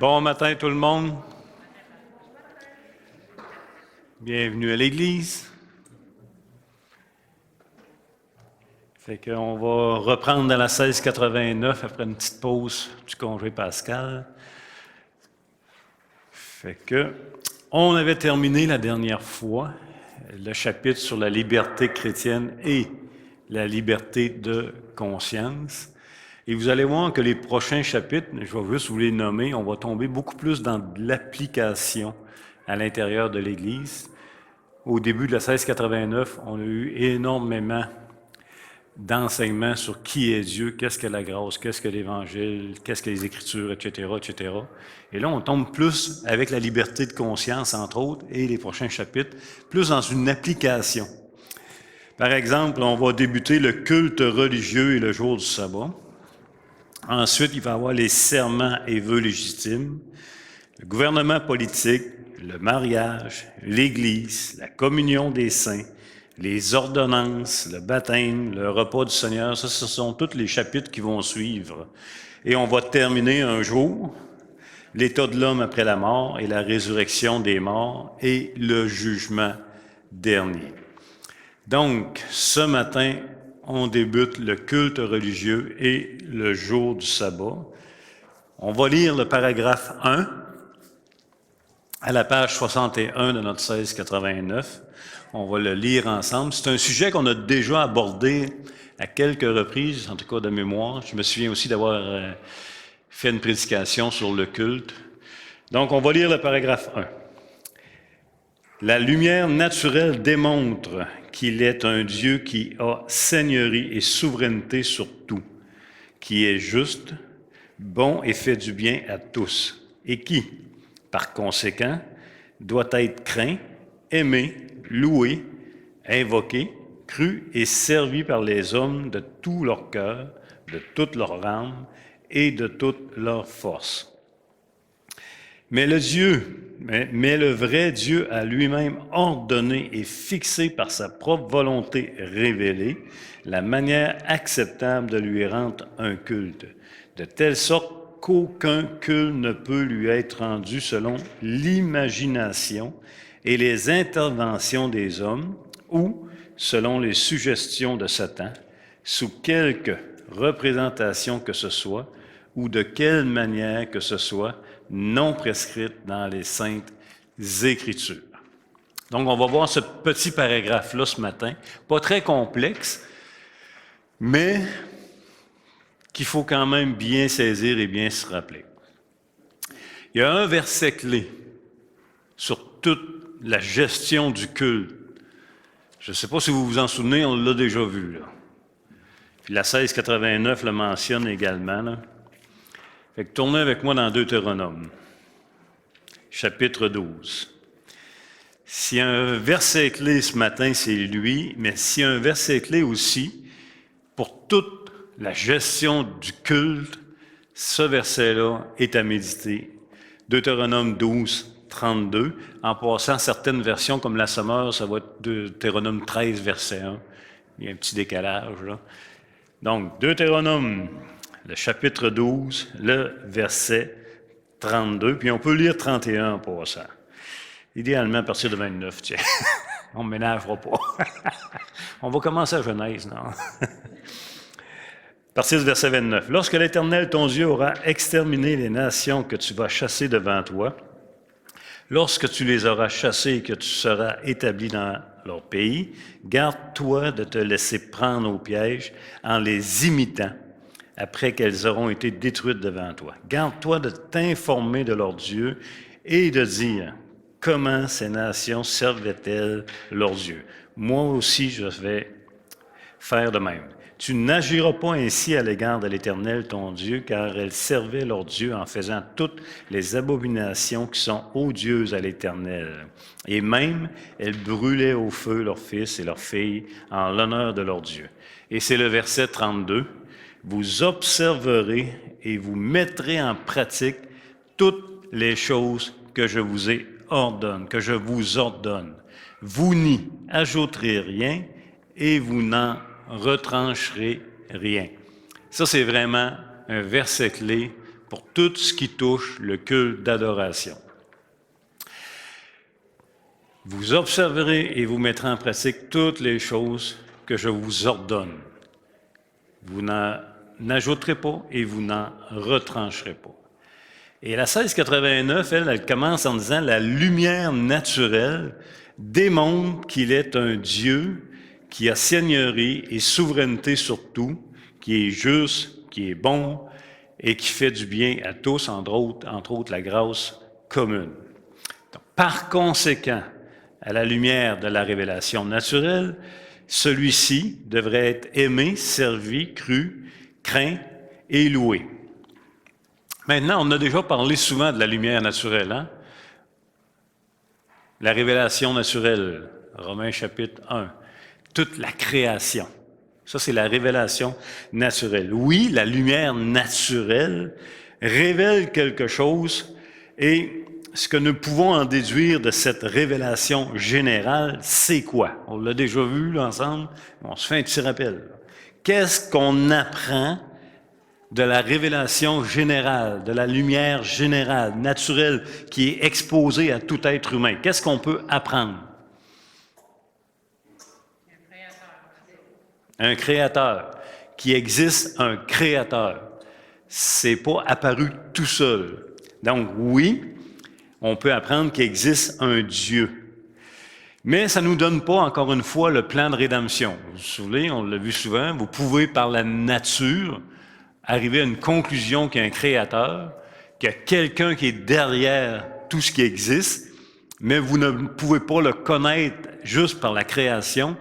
Bon matin tout le monde. Bienvenue à l'Église. Fait qu'on va reprendre dans la 1689 après une petite pause du congé pascal. Fait que on avait terminé la dernière fois le chapitre sur la liberté chrétienne et la liberté de conscience. Et vous allez voir que les prochains chapitres, je vais juste vous les nommer, on va tomber beaucoup plus dans de l'application à l'intérieur de l'Église. Au début de la 1689, on a eu énormément d'enseignements sur qui est Dieu, qu'est-ce que la grâce, qu'est-ce que l'Évangile, qu'est-ce que les Écritures, etc., etc. Et là, on tombe plus avec la liberté de conscience, entre autres, et les prochains chapitres, plus dans une application. Par exemple, on va débuter le culte religieux et le jour du sabbat. Ensuite, il va y avoir les serments et vœux légitimes, le gouvernement politique, le mariage, l'Église, la communion des saints, les ordonnances, le baptême, le repas du Seigneur. Ça, ce sont tous les chapitres qui vont suivre. Et on va terminer un jour, l'état de l'homme après la mort et la résurrection des morts et le jugement dernier. Donc, ce matin, on débute le culte religieux et le jour du sabbat. On va lire le paragraphe 1 à la page 61 de notre 1689. On va le lire ensemble. C'est un sujet qu'on a déjà abordé à quelques reprises, en tout cas de mémoire. Je me souviens aussi d'avoir fait une prédication sur le culte. Donc, on va lire le paragraphe 1. La lumière naturelle démontre qu'il est un Dieu qui a seigneurie et souveraineté sur tout, qui est juste, bon et fait du bien à tous, et qui, par conséquent, doit être craint, aimé, loué, invoqué, cru et servi par les hommes de tout leur cœur, de toute leur âme et de toute leur force. Mais le vrai Dieu a lui-même ordonné et fixé par sa propre volonté révélée la manière acceptable de lui rendre un culte, de telle sorte qu'aucun culte ne peut lui être rendu selon l'imagination et les interventions des hommes ou selon les suggestions de Satan, sous quelque représentation que ce soit ou de quelle manière que ce soit, non prescrite dans les Saintes Écritures. Donc, on va voir ce petit paragraphe-là ce matin, pas très complexe, mais qu'il faut quand même bien saisir et bien se rappeler. Il y a un verset clé sur toute la gestion du culte. Je ne sais pas si vous vous en souvenez, on l'a déjà vu, là. Puis la 1689 le mentionne également, là. Fait que tournez avec moi dans Deutéronome, chapitre 12. S'il y a un verset clé ce matin, c'est lui, mais s'il y a un verset clé aussi pour toute la gestion du culte, ce verset-là est à méditer. Deutéronome 12, 32. En passant, certaines versions, comme la Sommeur, ça va être Deutéronome 13, verset 1. Il y a un petit décalage, là. Donc, Deutéronome, le chapitre 12, le verset 32, puis on peut lire 31 en passant. Idéalement à partir de 29, tiens. On ne ménagera pas. On va commencer à Genèse, non? À partir du verset 29. « Lorsque l'Éternel, ton Dieu, aura exterminé les nations que tu vas chasser devant toi, lorsque tu les auras chassées et que tu seras établi dans leur pays, garde-toi de te laisser prendre au piège en les imitant, après qu'elles auront été détruites devant toi. Garde-toi de t'informer de leur Dieu et de dire comment ces nations servaient-elles leur Dieu. Moi aussi, je vais faire de même. Tu n'agiras pas ainsi à l'égard de l'Éternel, ton Dieu, car elles servaient leur Dieu en faisant toutes les abominations qui sont odieuses à l'Éternel. Et même, elles brûlaient au feu leurs fils et leurs filles en l'honneur de leur Dieu. » Et c'est le verset 32. « Vous observerez et vous mettrez en pratique toutes les choses que je vous ordonne. Vous n'y ajouterez rien et vous n'en retrancherez rien. » Ça, c'est vraiment un verset clé pour tout ce qui touche le culte d'adoration. Vous observerez et vous mettrez en pratique toutes les choses que je vous ordonne. Vous n'ajouterez pas et vous n'en retrancherez pas. Et la 1689, elle commence en disant « La lumière naturelle démontre qu'il est un Dieu qui a seigneurie et souveraineté sur tout, qui est juste, qui est bon et qui fait du bien à tous, entre autres la grâce commune. » Par conséquent, à la lumière de la révélation naturelle, celui-ci devrait être aimé, servi, cru, craint et loué. Maintenant, on a déjà parlé souvent de la lumière naturelle, hein? La révélation naturelle, Romains chapitre 1, toute la création. Ça, c'est la révélation naturelle. Oui, la lumière naturelle révèle quelque chose et ce que nous pouvons en déduire de cette révélation générale, c'est quoi? On l'a déjà vu là, ensemble, on se fait un petit rappel. Qu'est-ce qu'on apprend de la révélation générale, de la lumière générale, naturelle, qui est exposée à tout être humain? Qu'est-ce qu'on peut apprendre? Un créateur. Qu'il existe un créateur. C'est pas apparu tout seul. Donc oui, on peut apprendre qu'il existe un Dieu. Mais ça ne nous donne pas, encore une fois, le plan de rédemption. Vous vous souvenez, on l'a vu souvent, vous pouvez, par la nature, arriver à une conclusion qu'il y a un créateur, qu'il y a quelqu'un qui est derrière tout ce qui existe, mais vous ne pouvez pas le connaître juste par la création,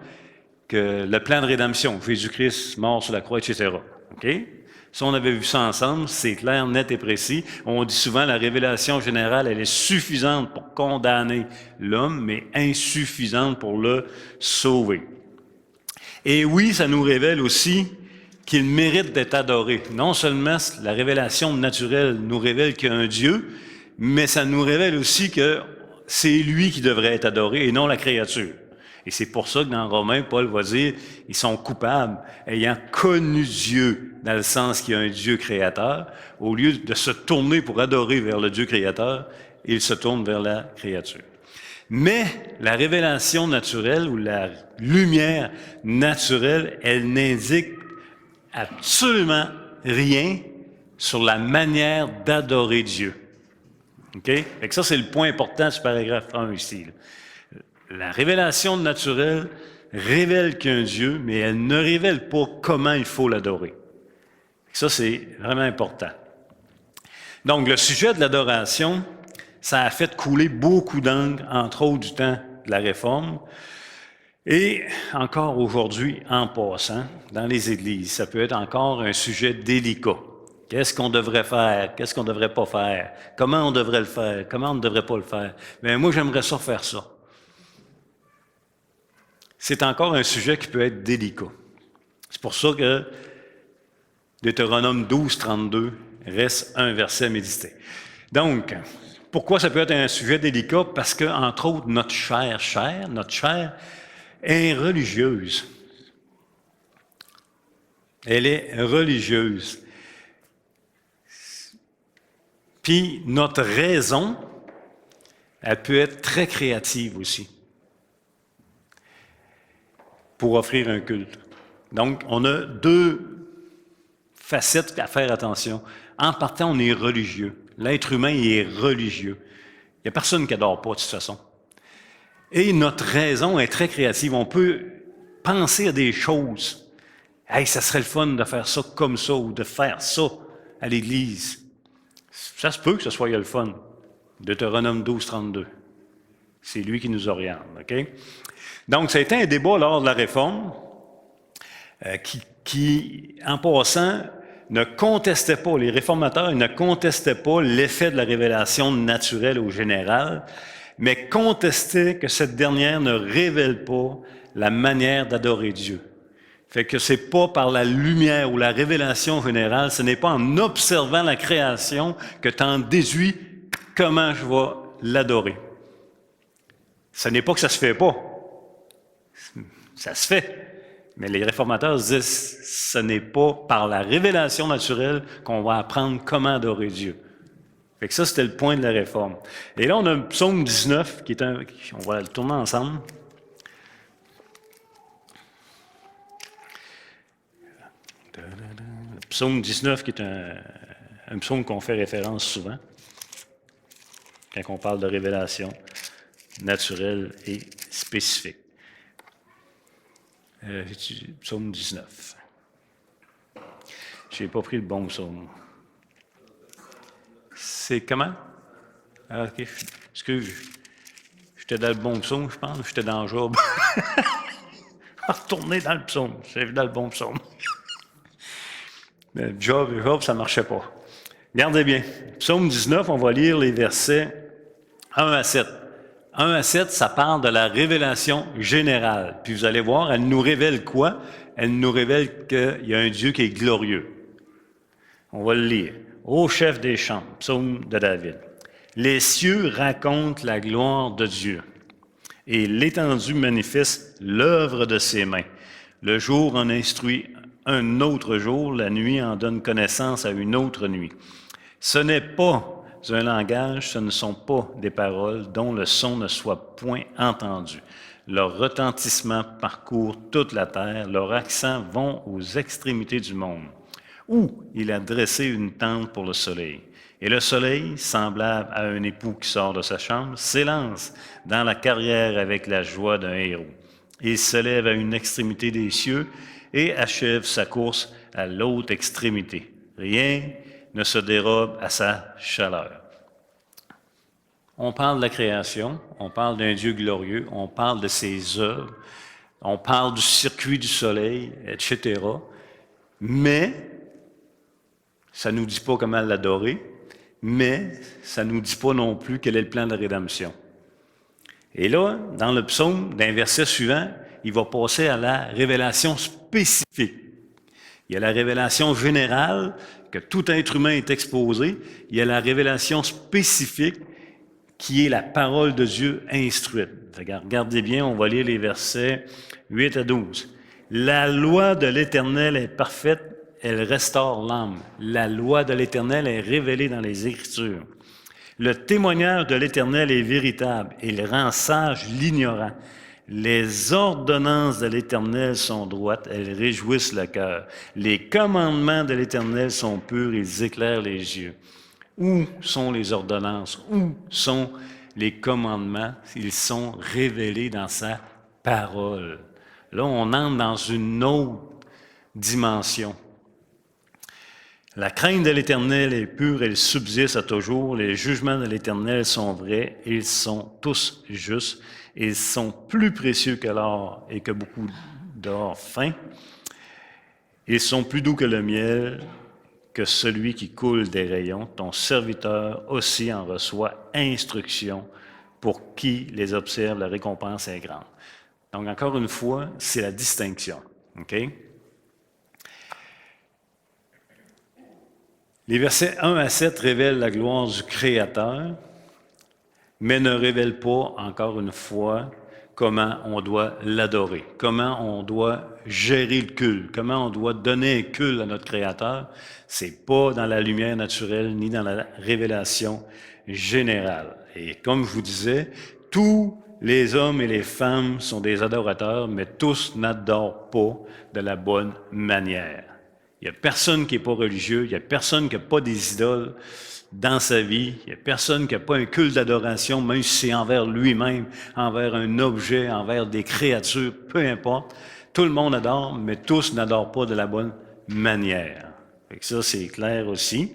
que le plan de rédemption, Jésus-Christ mort sur la croix, etc. OK? Si on avait vu ça ensemble, c'est clair, net et précis. On dit souvent la révélation générale, elle est suffisante pour condamner l'homme, mais insuffisante pour le sauver. Et oui, ça nous révèle aussi qu'il mérite d'être adoré. Non seulement la révélation naturelle nous révèle qu'il y a un Dieu, mais ça nous révèle aussi que c'est lui qui devrait être adoré et non la créature. Et c'est pour ça que dans Romains, Paul va dire, ils sont coupables, ayant connu Dieu, dans le sens qu'il y a un Dieu créateur, au lieu de se tourner pour adorer vers le Dieu créateur, ils se tournent vers la créature. Mais la révélation naturelle ou la lumière naturelle, elle n'indique absolument rien sur la manière d'adorer Dieu. OK? Fait que ça, c'est le point important du paragraphe 1 ici. La révélation naturelle révèle qu'il y a un Dieu, mais elle ne révèle pas comment il faut l'adorer. Ça, c'est vraiment important. Donc, le sujet de l'adoration, ça a fait couler beaucoup d'encre, entre autres du temps de la Réforme, et encore aujourd'hui, en passant, dans les églises, ça peut être encore un sujet délicat. Qu'est-ce qu'on devrait faire? Qu'est-ce qu'on ne devrait pas faire? Comment on devrait le faire? Comment on ne devrait pas le faire? Bien, moi, j'aimerais ça faire ça. C'est encore un sujet qui peut être délicat. C'est pour ça que Deutéronome 12, 32 reste un verset à méditer. Donc, pourquoi ça peut être un sujet délicat? Parce que, entre autres, notre chair est religieuse. Elle est religieuse. Puis, notre raison, elle peut être très créative aussi pour offrir un culte. Donc, on a deux facettes à faire attention. En partant, on est religieux. L'être humain, il est religieux. Il n'y a personne qui n'adore pas, de toute façon. Et notre raison est très créative. On peut penser à des choses. « Hey, ça serait le fun de faire ça comme ça ou de faire ça à l'Église. » Ça se peut que ce soit le fun. Deutéronome 12, 32. C'est lui qui nous oriente, OK? Donc, ça a été un débat lors de la Réforme qui, en passant, ne contestait pas, les réformateurs ne contestaient pas l'effet de la révélation naturelle au général, mais contestaient que cette dernière ne révèle pas la manière d'adorer Dieu. Fait que c'est pas par la lumière ou la révélation générale, ce n'est pas en observant la création que tu en déduis comment je vais l'adorer. Ce n'est pas que ça se fait pas. Ça se fait. Mais les réformateurs disent ce n'est pas par la révélation naturelle qu'on va apprendre comment adorer Dieu. Fait que ça, c'était le point de la réforme. Et là, on a un psaume 19 qui est on va le tourner ensemble. Le psaume 19 qui est un psaume qu'on fait référence souvent quand on parle de révélation naturelle et spécifique. Psaume 19. Je n'ai pas pris le bon psaume. C'est comment? Ah, OK. Excuse. J'étais dans le bon psaume, je pense. J'étais dans Job. Retourner dans le psaume. C'est dans le bon psaume. Mais Job, ça ne marchait pas. Regardez bien. Psaume 19, on va lire les versets 1 à 7. 1 à 7, ça parle de la révélation générale. Puis vous allez voir, elle nous révèle quoi? Elle nous révèle qu'il y a un Dieu qui est glorieux. On va le lire. Ô chef des chants, psaume de David. Les cieux racontent la gloire de Dieu, et l'étendue manifeste l'œuvre de ses mains. Le jour en instruit un autre jour, la nuit en donne connaissance à une autre nuit. Ce n'est pas un langage, ce ne sont pas des paroles dont le son ne soit point entendu. Leur retentissement parcourt toute la terre, leurs accents vont aux extrémités du monde. Où il a dressé une tente pour le soleil. Et le soleil, semblable à un époux qui sort de sa chambre, s'élance dans la carrière avec la joie d'un héros. Il se lève à une extrémité des cieux et achève sa course à l'autre extrémité. Rien ne se dérobe à sa chaleur. On parle de la création, on parle d'un Dieu glorieux, on parle de ses œuvres, on parle du circuit du soleil, etc. Mais ça ne nous dit pas comment l'adorer, mais ça ne nous dit pas non plus quel est le plan de la rédemption. Et là, dans le psaume, dans le verset suivant, il va passer à la révélation spécifique. Il y a la révélation générale, que tout être humain est exposé. Il y a la révélation spécifique, qui est la parole de Dieu instruite. Regardez bien, on va lire les versets 8 à 12. La loi de l'Éternel est parfaite, elle restaure l'âme. La loi de l'Éternel est révélée dans les Écritures. Le témoignage de l'Éternel est véritable, il rend sage l'ignorant. Les ordonnances de l'Éternel sont droites, elles réjouissent le cœur. Les commandements de l'Éternel sont purs, ils éclairent les yeux. Où sont les ordonnances? Où sont les commandements? Ils sont révélés dans sa parole. Là, on entre dans une autre dimension. La crainte de l'Éternel est pure, elle subsiste à toujours. Les jugements de l'Éternel sont vrais, ils sont tous justes. Ils sont plus précieux que l'or et que beaucoup d'or fin. Ils sont plus doux que le miel, que celui qui coule des rayons. Ton serviteur aussi en reçoit instruction. Pour qui les observe, la récompense est grande. Donc, encore une fois, c'est la distinction. OK? Les versets 1 à 7 révèlent la gloire du Créateur, mais ne révèlent pas, encore une fois, comment on doit l'adorer, comment on doit gérer le culte, comment on doit donner un culte à notre Créateur. C'est pas dans la lumière naturelle ni dans la révélation générale. Et comme je vous disais, tous les hommes et les femmes sont des adorateurs, mais tous n'adorent pas de la bonne manière. Il n'y a personne qui n'est pas religieux, il n'y a personne qui n'a pas des idoles dans sa vie, il n'y a personne qui n'a pas un culte d'adoration, même si c'est envers lui-même, envers un objet, envers des créatures, peu importe. Tout le monde adore, mais tous n'adorent pas de la bonne manière. Fait que ça, c'est clair aussi.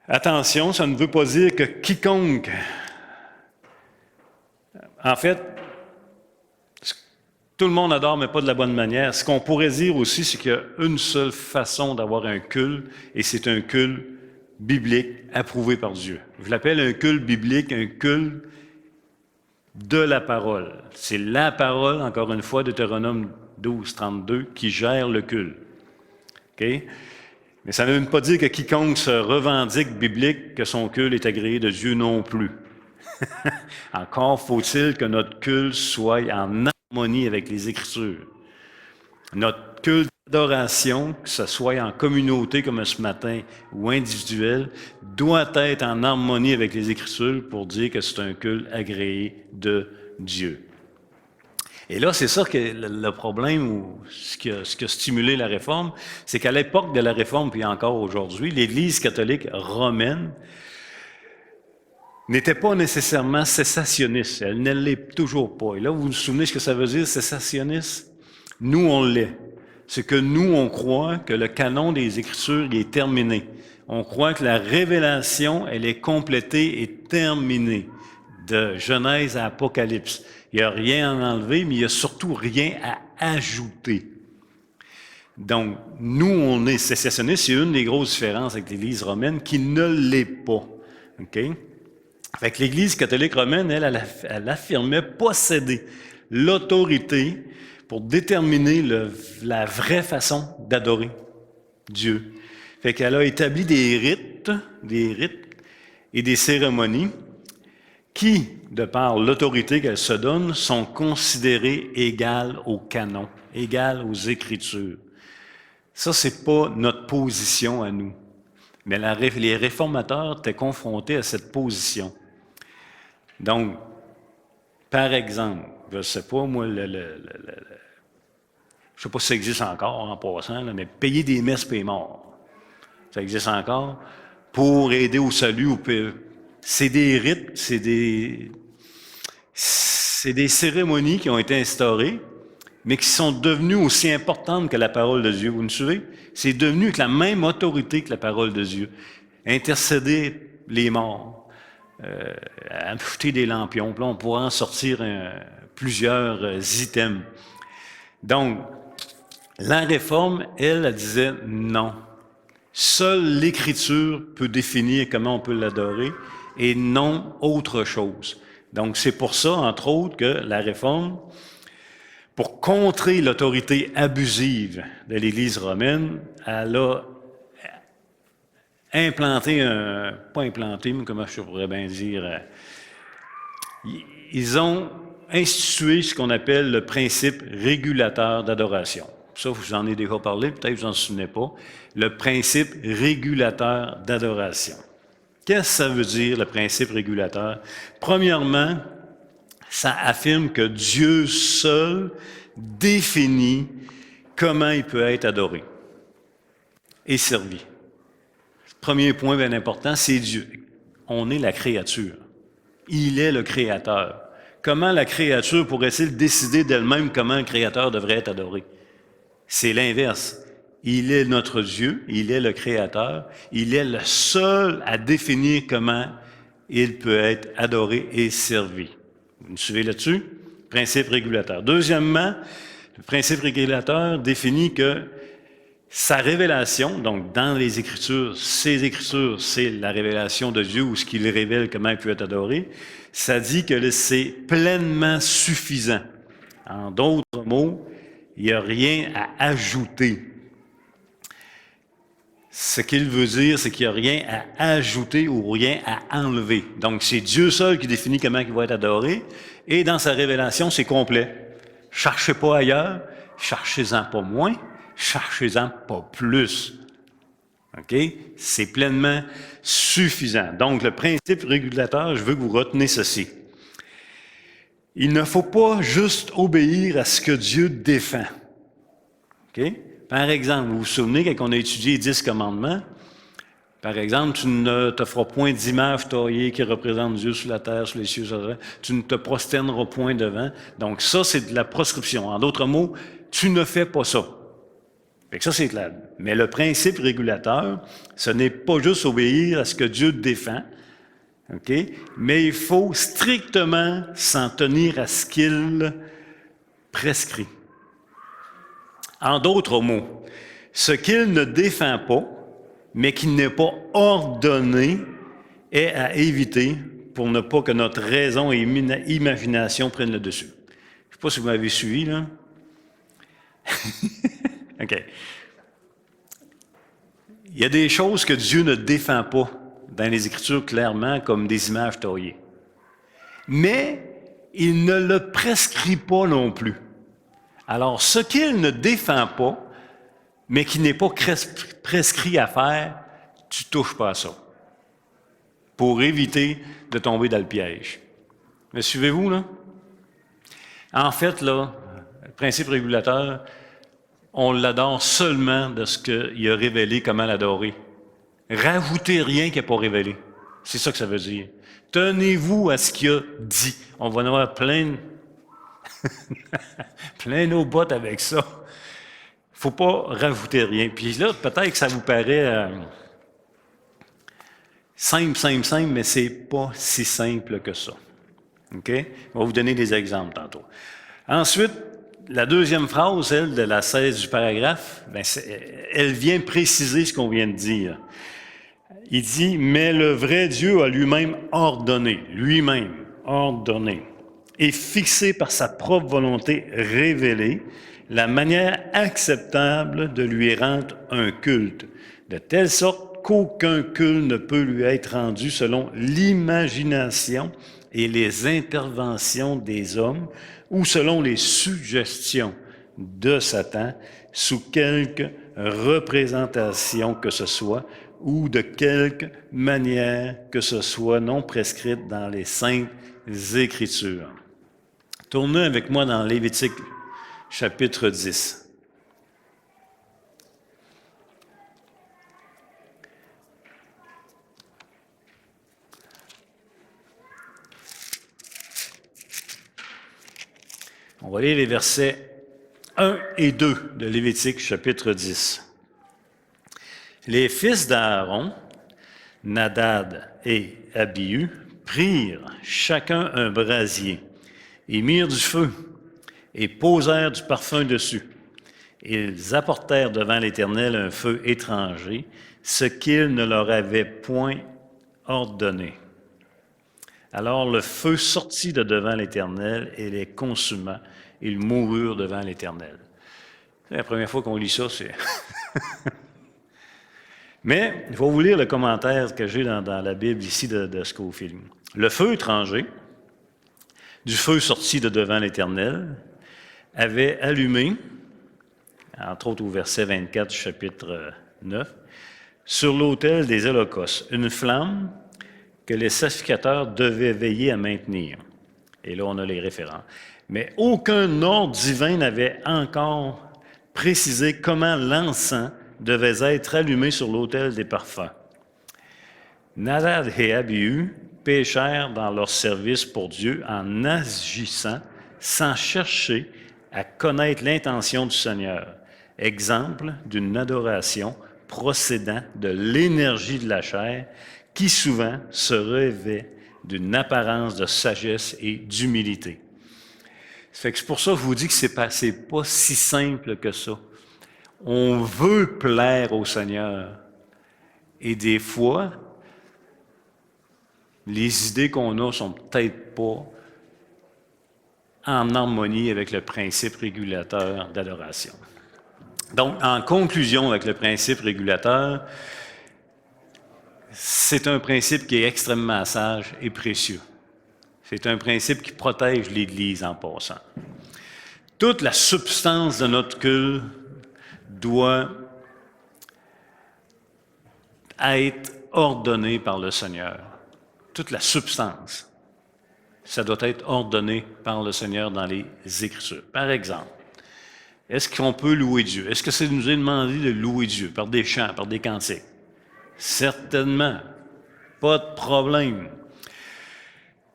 Attention, ça ne veut pas dire que quiconque... En fait, tout le monde adore, mais pas de la bonne manière. Ce qu'on pourrait dire aussi, c'est qu'il y a une seule façon d'avoir un culte, et c'est un culte biblique approuvé par Dieu. Je l'appelle un culte biblique, un culte de la parole. C'est la parole, encore une fois, Deutéronome 12, 32, qui gère le culte. OK? Mais ça ne veut pas dire que quiconque se revendique biblique, que son culte est agréé de Dieu non plus. Encore faut-il que notre culte soit en harmonie avec les Écritures. Notre culte d'adoration, que ce soit en communauté comme ce matin ou individuel, doit être en harmonie avec les Écritures pour dire que c'est un culte agréé de Dieu. Et là, c'est ça que le problème ou ce qui a stimulé la Réforme, c'est qu'à l'époque de la Réforme, puis encore aujourd'hui, l'Église catholique romaine n'était pas nécessairement cessationniste. Elle ne l'est toujours pas. Et là, vous vous souvenez ce que ça veut dire, cessationniste? Nous, on l'est. C'est que nous, on croit que le canon des Écritures est terminé. On croit que la révélation, elle est complétée et terminée, de Genèse à Apocalypse. Il n'y a rien à enlever, mais il n'y a surtout rien à ajouter. Donc, nous, on est sécessionniste. C'est une des grosses différences avec l'Église romaine qui ne l'est pas. OK? Fait que l'Église catholique romaine, elle affirmait posséder l'autorité pour déterminer la vraie façon d'adorer Dieu. Fait qu'elle a établi des rites et des cérémonies qui, de par l'autorité qu'elle se donne, sont considérées égales au canon, égales aux Écritures. Ça, c'est pas notre position à nous. Mais les réformateurs étaient confrontés à cette position. Donc, par exemple, je ne sais pas, moi, je ne sais pas si ça existe encore en passant, là, mais payer des messes pour les morts, ça existe encore, pour aider au salut. C'est des rites, c'est des cérémonies qui ont été instaurées, mais qui sont devenues aussi importantes que la parole de Dieu. Vous me suivez? C'est devenu avec la même autorité que la parole de Dieu. Intercéder les morts, amputer des lampions. Puis là, on pourra en sortir plusieurs items. Donc, la Réforme, elle disait non. Seule l'Écriture peut définir comment on peut l'adorer et non autre chose. Donc, c'est pour ça, entre autres, que la Réforme, pour contrer l'autorité abusive de l'Église romaine, elle a implanté pas implanté, mais comment je pourrais bien dire, ils ont institué ce qu'on appelle le principe régulateur d'adoration. Ça, je vous en ai déjà parlé, peut-être que vous n'en souvenez pas. Le principe régulateur d'adoration. Qu'est-ce que ça veut dire, le principe régulateur? Premièrement, ça affirme que Dieu seul définit comment il peut être adoré et servi. Premier point bien important, c'est Dieu. On est la créature. Il est le Créateur. Comment la créature pourrait-il décider d'elle-même comment le Créateur devrait être adoré? C'est l'inverse. Il est notre Dieu, il est le Créateur, il est le seul à définir comment il peut être adoré et servi. Vous me suivez là-dessus? Principe régulateur. Deuxièmement, le principe régulateur définit que sa révélation, donc dans les Écritures, ces Écritures, c'est la révélation de Dieu ou ce qu'il révèle, comment il peut être adoré, ça dit que c'est pleinement suffisant. En d'autres mots, il n'y a rien à ajouter. Ce qu'il veut dire, c'est qu'il n'y a rien à ajouter ou rien à enlever. Donc, c'est Dieu seul qui définit comment il va être adoré, et dans sa révélation, c'est complet. Cherchez pas ailleurs, cherchez-en pas moins, cherchez-en pas plus. OK? C'est pleinement suffisant. Donc, le principe régulateur, je veux que vous reteniez ceci. Il ne faut pas juste obéir à ce que Dieu défend. OK? Par exemple, vous vous souvenez, quand on a étudié les 10 commandements, par exemple, tu ne te feras point d'image taillée qui représente Dieu sur la terre, sur les cieux, sur la terre. Tu ne te prosterneras point devant. Donc ça, c'est de la proscription. En d'autres mots, tu ne fais pas ça. Fait que ça, c'est clair. Mais le principe régulateur, ce n'est pas juste obéir à ce que Dieu défend, OK? Mais il faut strictement s'en tenir à ce qu'il prescrit. En d'autres mots, ce qu'il ne défend pas, mais qui n'est pas ordonné, est à éviter pour ne pas que notre raison et imagination prennent le dessus. Je ne sais pas si vous m'avez suivi, là. OK. Il y a des choses que Dieu ne défend pas dans les Écritures clairement comme des images taillées. Mais il ne le prescrit pas non plus. Alors, ce qu'il ne défend pas, mais qui n'est pas prescrit à faire, tu touches pas à ça. Pour éviter de tomber dans le piège. Me suivez-vous, là? En fait, là, le principe régulateur, on l'adore seulement de ce qu'il a révélé, comment l'adorer. Rajoutez rien qu'il n'a pas révélé. C'est ça que ça veut dire. Tenez-vous à ce qu'il a dit. On va en avoir plein nos bottes avec ça. Faut pas rajouter rien. Puis là, peut-être que ça vous paraît simple, mais c'est pas si simple que ça. OK? On va vous donner des exemples tantôt. Ensuite, la deuxième phrase, elle, de la 16 du paragraphe, elle vient préciser ce qu'on vient de dire. Il dit, mais le vrai Dieu a lui-même ordonné, et fixé par sa propre volonté révélée, la manière acceptable de lui rendre un culte, de telle sorte qu'aucun culte ne peut lui être rendu selon l'imagination et les interventions des hommes ou selon les suggestions de Satan sous quelque représentation que ce soit ou de quelque manière que ce soit non prescrite dans les Saintes Écritures. Tournez avec moi dans Lévitique chapitre 10. On va lire les versets 1 et 2 de Lévitique chapitre 10. Les fils d'Aaron, Nadab et Abihu, prirent chacun un brasier et mirent du feu et posèrent du parfum dessus. Ils apportèrent devant l'Éternel un feu étranger, ce qu'il ne leur avait point ordonné. Alors le feu sortit de devant l'Éternel et les consuma. Ils moururent devant l'Éternel. C'est la première fois qu'on lit ça, c'est... Mais il faut vous lire le commentaire que j'ai dans la Bible ici de Scofield. Le feu étranger, du feu sorti de devant l'Éternel, avait allumé, entre autres au verset 24 du chapitre 9, sur l'autel des holocaustes, une flamme que les sacrificateurs devaient veiller à maintenir. Et là, on a les référents. Mais aucun ordre divin n'avait encore précisé comment l'encens devait être allumé sur l'autel des parfums. Nadab et Abihu péchèrent dans leur service pour Dieu en agissant sans chercher à connaître l'intention du Seigneur. Exemple d'une adoration procédant de l'énergie de la chair qui souvent se revêt d'une apparence de sagesse et d'humilité. C'est pour ça que je vous dis que c'est pas si simple que ça. On veut plaire au Seigneur. Et des fois, les idées qu'on a sont peut-être pas en harmonie avec le principe régulateur d'adoration. Donc, en conclusion avec le principe régulateur, c'est un principe qui est extrêmement sage et précieux. C'est un principe qui protège l'Église en passant. Toute la substance de notre culte doit être ordonnée par le Seigneur. Toute la substance, ça doit être ordonné par le Seigneur dans les Écritures. Par exemple, est-ce qu'on peut louer Dieu? Est-ce que ça nous est demandé de louer Dieu par des chants, par des cantiques? Certainement. Pas de problème.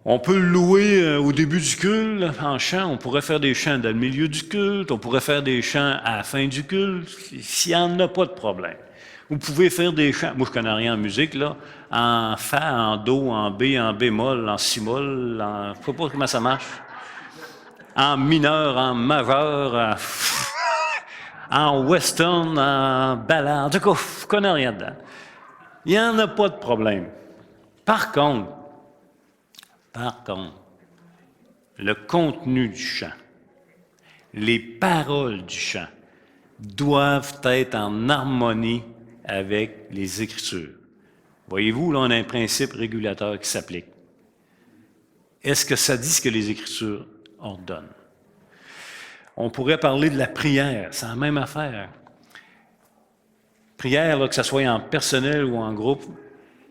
On peut le louer au début du culte en chant. On pourrait faire des chants dans le milieu du culte. On pourrait faire des chants à la fin du culte. S'il n'y en a pas de problème. Vous pouvez faire des chants. Moi, je ne connais rien en musique, là. En fa, en do, en b, en bémol, en si moll, je ne sais pas comment ça marche. En mineur, en majeur, en western, en ballade. En tout cas, je ne connais rien dedans. Il n'y en a pas de problème. Par contre, le contenu du chant, les paroles du chant doivent être en harmonie avec les Écritures. Voyez-vous, là, on a un principe régulateur qui s'applique. Est-ce que ça dit ce que les Écritures ordonnent? On pourrait parler de la prière, c'est la même affaire. Prière, là, que ce soit en personnel ou en groupe,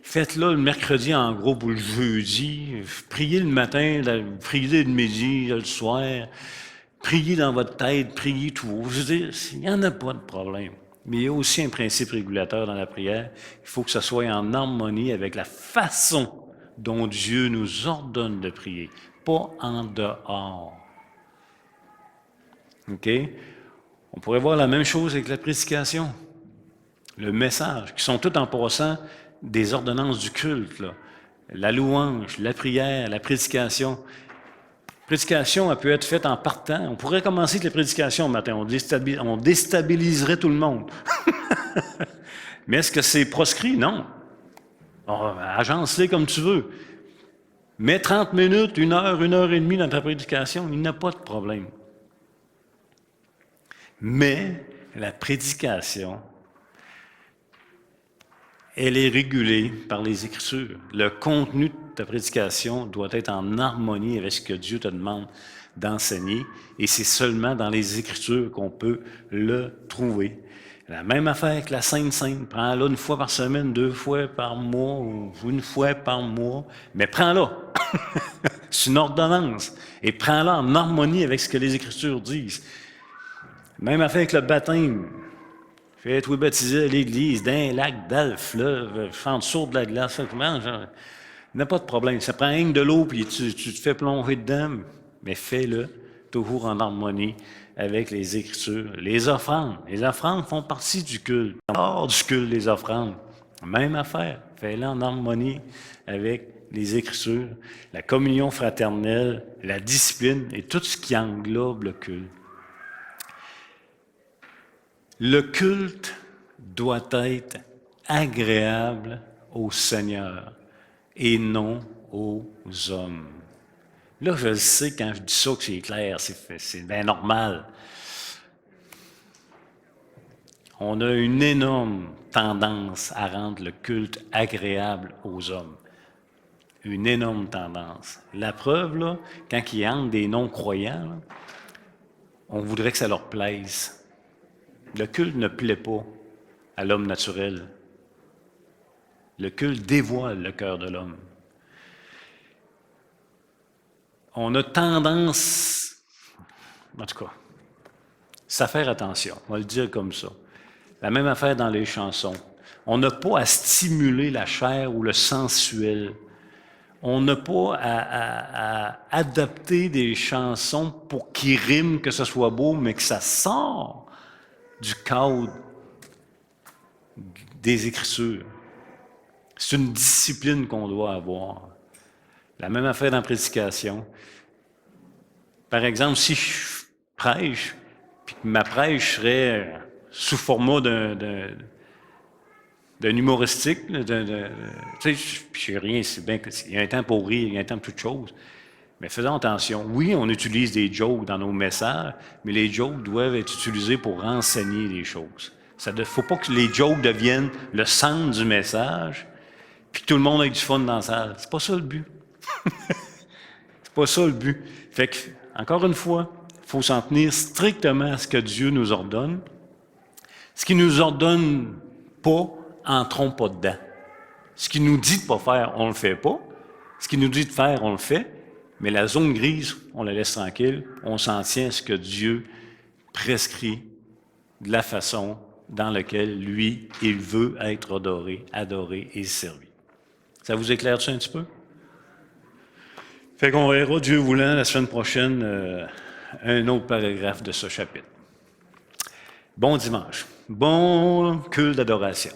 faites-le le mercredi en groupe ou le jeudi. Priez le matin, priez le midi, le soir. Priez dans votre tête, priez tout haut. Je veux dire, il n'y en a pas de problème. Mais il y a aussi un principe régulateur dans la prière. Il faut que ce soit en harmonie avec la façon dont Dieu nous ordonne de prier, pas en dehors. OK? On pourrait voir la même chose avec la prédication, le message, qui sont tous en passant des ordonnances du culte, là. La louange, la prière, la prédication. La prédication, elle peut être faite en partant. On pourrait commencer avec la prédication le matin. On déstabiliserait tout le monde. Mais est-ce que c'est proscrit? Non. Agence-les comme tu veux. Mets 30 minutes, 1 heure et demie dans ta prédication, il n'y a pas de problème. Mais la prédication, elle est régulée par les Écritures. Le contenu de ta prédication doit être en harmonie avec ce que Dieu te demande d'enseigner, et c'est seulement dans les Écritures qu'on peut le trouver. La même affaire que la Sainte Sainte. Prends-la 1 fois par semaine, 2 fois par mois, ou 1 fois par mois, mais prends-la. C'est une ordonnance. Et prends-la en harmonie avec ce que les Écritures disent. Même affaire avec le baptême. Faites-vous baptiser à l'église, d'un lac, d'un fleuve, en dessous de la glace. Il n'y a pas de problème. Ça prend rien que de l'eau, puis tu te fais plonger dedans. Mais fais-le toujours en harmonie avec les Écritures. Les offrandes font partie du culte. Hors du culte, les offrandes. Même affaire. Fais-le en harmonie avec les Écritures, la communion fraternelle, la discipline et tout ce qui englobe le culte. Le culte doit être agréable au Seigneur et non aux hommes. Là, je sais, quand je dis ça, que c'est clair, c'est bien normal. On a une énorme tendance à rendre le culte agréable aux hommes. Une énorme tendance. La preuve, là, quand ils entrent des non-croyants, là, on voudrait que ça leur plaise. Le culte ne plaît pas à l'homme naturel. Le culte dévoile le cœur de l'homme. On a tendance, en tout cas, à faire attention, on va le dire comme ça. La même affaire dans les chansons. On n'a pas à stimuler la chair ou le sensuel. On n'a pas à adapter des chansons pour qu'ils riment, que ce soit beau, mais que ça sort du cadre des Écritures. C'est une discipline qu'on doit avoir. La même affaire dans la prédication. Par exemple, si je prêche, puis que ma prêche serait sous format d'un humoristique, tu sais, je sais rien, c'est bien qu'il y a un temps pour rire, il y a un temps pour toutes choses. Mais faisons attention. Oui, on utilise des jokes dans nos messages, mais les jokes doivent être utilisés pour enseigner les choses. Il ne faut pas que les jokes deviennent le centre du message, puis que tout le monde ait du fun dans la salle. C'est pas ça le but. C'est pas ça le but. Fait que, encore une fois, il faut s'en tenir strictement à ce que Dieu nous ordonne. Ce qu'il nous ordonne pas, entrons pas dedans. Ce qu'il nous dit de pas faire, on le fait pas. Ce qu'il nous dit de faire, on le fait. Mais la zone grise, on la laisse tranquille. On s'en tient à ce que Dieu prescrit de la façon dans laquelle, lui, il veut être adoré et servi. Ça vous éclaire-tu un petit peu? Fait qu'on verra, Dieu voulant, la semaine prochaine, un autre paragraphe de ce chapitre. Bon dimanche. Bon culte d'adoration.